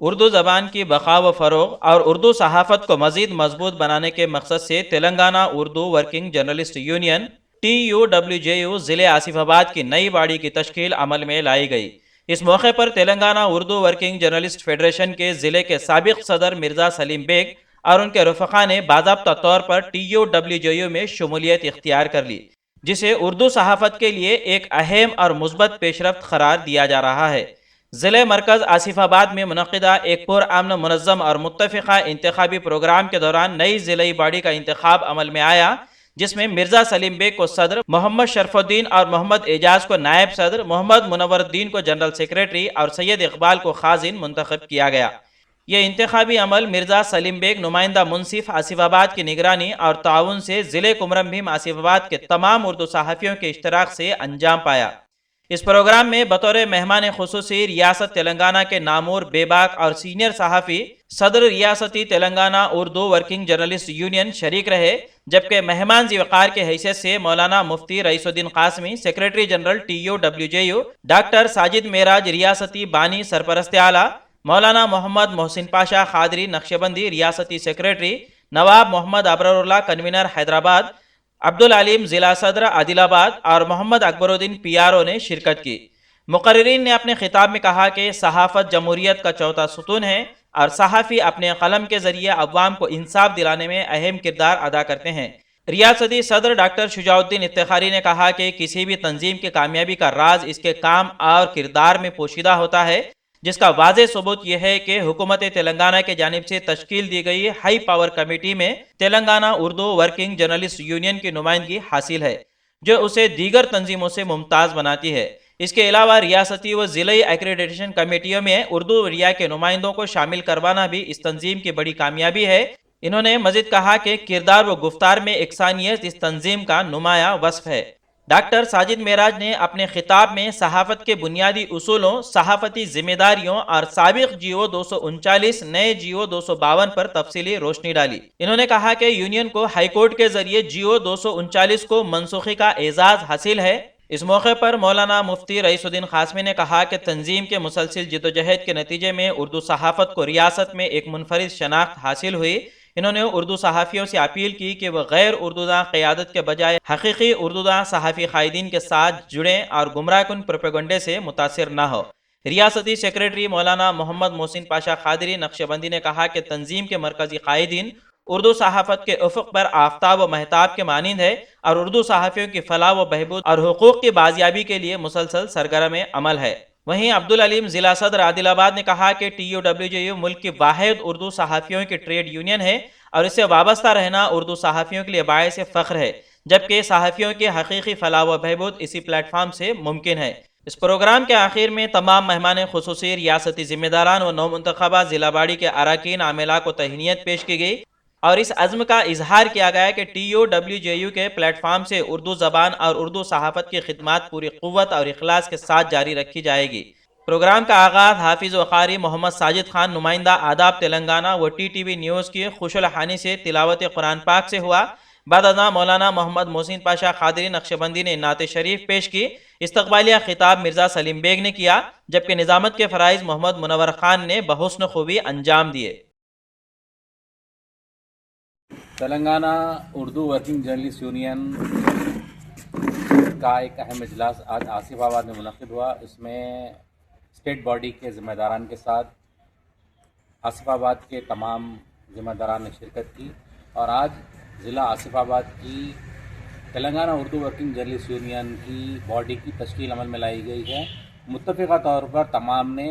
اردو زبان کی بقا و فروغ اور اردو صحافت کو مزید مضبوط بنانے کے مقصد سے Telangana Urdu working journalist union TUWJU ضلع آصف آباد کی نئی باڑی کی تشکیل عمل میں لائی گئی۔ اس موقع پر Telangana Urdu working journalist federation کے ضلع کے سابق صدر مرزا سلیم بیگ اور ان کے رفقا نے باضابطہ طور پر TUWJU میں شمولیت اختیار کر لی، جسے اردو صحافت کے لیے ایک اہم اور مثبت پیش رفت قرار دیا جا رہا ہے۔ ضلع مرکز آصف آباد میں منعقدہ ایک پرامن، منظم اور متفقہ انتخابی پروگرام کے دوران نئی ضلعی باڈی کا انتخاب عمل میں آیا، جس میں مرزا سلیم بیگ کو صدر، محمد شرف الدین اور محمد اعجاز کو نائب صدر، محمد منور الدین کو جنرل سیکریٹری اور سید اقبال کو خازن منتخب کیا گیا۔ یہ انتخابی عمل مرزا سلیم بیگ نمائندہ منصف آصف آباد کی نگرانی اور تعاون سے ضلع کمرم بھیم آصف آباد کے تمام اردو صحافیوں کے اشتراک سے انجام پایا۔ اس پروگرام میں بطور مہمان خصوصی ریاست تلنگانہ کے نامور، بے باک اور سینئر صحافی صدر ریاستی Telangana Urdu working journalist union شریک رہے، جبکہ مہمان ذی وقار کے حیثیت سے مولانا Mufti Raees Uddin Qasmi secretary general TUWJU، doctor Sajid Meraj ریاستی بانی سرپرست اعلیٰ، مولانا محمد محسن پاشا قادری نقشبندی ریاستی سیکریٹری، نواب محمد ابرار اللہ کنوینر حیدرآباد، عبدالعلیم ضلع صدر عادل آباد اور محمد اکبر الدین PRO نے شرکت کی۔ مقررین نے اپنے خطاب میں کہا کہ صحافت جمہوریت کا چوتھا ستون ہے اور صحافی اپنے قلم کے ذریعے عوام کو انصاف دلانے میں اہم کردار ادا کرتے ہیں۔ ریاستی صدر ڈاکٹر شجاع الدین افتخاری نے کہا کہ کسی بھی تنظیم کی کامیابی کا راز اس کے کام اور کردار میں پوشیدہ ہوتا ہے، جس کا واضح ثبوت یہ ہے کہ حکومت تلنگانہ کی جانب سے تشکیل دی گئی ہائی پاور کمیٹی میں Telangana Urdu working journalist union کی نمائندگی حاصل ہے، جو اسے دیگر تنظیموں سے ممتاز بناتی ہے۔ اس کے علاوہ ریاستی و ضلعی ایکریڈیٹیشن کمیٹیوں میں اردو ریا کے نمائندوں کو شامل کروانا بھی اس تنظیم کی بڑی کامیابی ہے۔ انہوں نے مزید کہا کہ کردار و گفتار میں یکسانیت اس تنظیم کا نمایاں وصف ہے۔ ڈاکٹر ساجد معراج نے اپنے خطاب میں صحافت کے بنیادی اصولوں، صحافتی ذمہ داریوں اور سابق GO 239 نئے GO 252 پر تفصیلی روشنی ڈالی۔ انہوں نے کہا کہ یونین کو ہائی کورٹ کے ذریعے GO 239 کو منسوخی کا اعزاز حاصل ہے۔ اس موقع پر مولانا مفتی رئیس الدین قاسمی نے کہا کہ تنظیم کے مسلسل جدوجہد کے نتیجے میں اردو صحافت کو ریاست میں ایک منفرد شناخت حاصل ہوئی۔ انہوں نے اردو صحافیوں سے اپیل کی کہ وہ غیر اردوداں قیادت کے بجائے حقیقی اردوداں صحافی قائدین کے ساتھ جڑیں اور گمراہ کن پروپیگنڈے سے متاثر نہ ہو۔ ریاستی سیکریٹری مولانا محمد محسن پاشا قادری نقشبندی نے کہا کہ تنظیم کے مرکزی قائدین اردو صحافت کے افق پر آفتاب و مہتاب کے مانند ہے اور اردو صحافیوں کی فلاح و بہبود اور حقوق کی بازیابی کے لیے مسلسل سرگرم عمل ہے۔ وہیں عبدالعلیم ضلع صدر عادل آباد نے کہا کہ TUWJU ملک کی واحد اردو صحافیوں کی ٹریڈ یونین ہے اور اس سے وابستہ رہنا اردو صحافیوں کے لیے باعث فخر ہے، جبکہ صحافیوں کی حقیقی فلاح و بہبود اسی پلیٹ فارم سے ممکن ہے۔ اس پروگرام کے آخر میں تمام مہمان خصوصی، ریاستی ذمہ داران و نو منتخبہ ضلع باڈی کے اراکین عاملہ کو تہنیت پیش کی گئی اور اس عزم کا اظہار کیا گیا کہ TUWJU کے پلیٹ فارم سے اردو زبان اور اردو صحافت کی خدمات پوری قوت اور اخلاص کے ساتھ جاری رکھی جائے گی۔ پروگرام کا آغاز حافظ و قاری محمد ساجد خان نمائندہ آداب تلنگانہ و TTV نیوز کی خوش الحانی سے تلاوت قرآن پاک سے ہوا۔ بعد ازاں مولانا محمد محسن پاشا قادری نقشبندی نے نعت شریف پیش کی۔ استقبالیہ خطاب مرزا سلیم بیگ نے کیا، جبکہ نظامت کے فرائض محمد منور خان نے بحسن خوبی انجام دیے۔ Telangana Urdu working journalist union کا ایک اہم اجلاس آج آصف آباد میں منعقد ہوا۔ اس میں اسٹیٹ باڈی کے ذمہ داران کے ساتھ آصف آباد کے تمام ذمہ داران نے شرکت کی اور آج ضلع آصف آباد کی Telangana Urdu working journalist union کی باڈی کی تشکیل عمل میں لائی گئی ہے۔ متفقہ طور پر تمام نے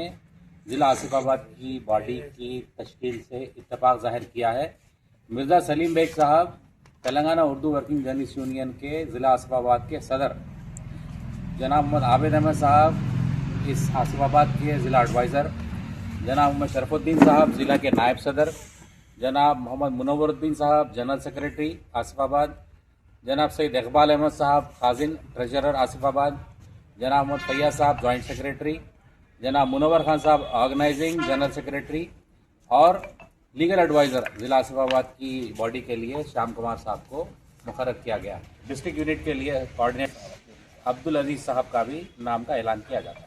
ضلع آصف آباد کی باڈی کی تشکیل سے اتفاق ظاہر کیا ہے۔ مرزا سلیم بیگ صاحب Telangana Urdu working journalist union کے ضلع آصف آباد کے صدر، جناب محمد عابد احمد صاحب اس آصف آباد کے ضلع ایڈوائزر، جناب محمد شرف الدین صاحب ضلع کے نائب صدر، جناب محمد منور الدین صاحب جنرل سیکریٹری آصف آباد، جناب سید اقبال احمد صاحب خازن ٹریجرر آصف آباد، جناب محمد فیاض صاحب جوائنٹ سیکریٹری، جناب منور خان صاحب آرگنائزنگ جنرل سیکریٹری اور لیگل ایڈوائزر ضلع آصف آباد کی باڈی کے لیے شام کمار صاحب کو مقرر کیا گیا۔ ڈسٹرکٹ یونٹ کے لیے کوآرڈینیٹر عبدالعزیز صاحب کا بھی نام کا اعلان کیا جاتا ہے۔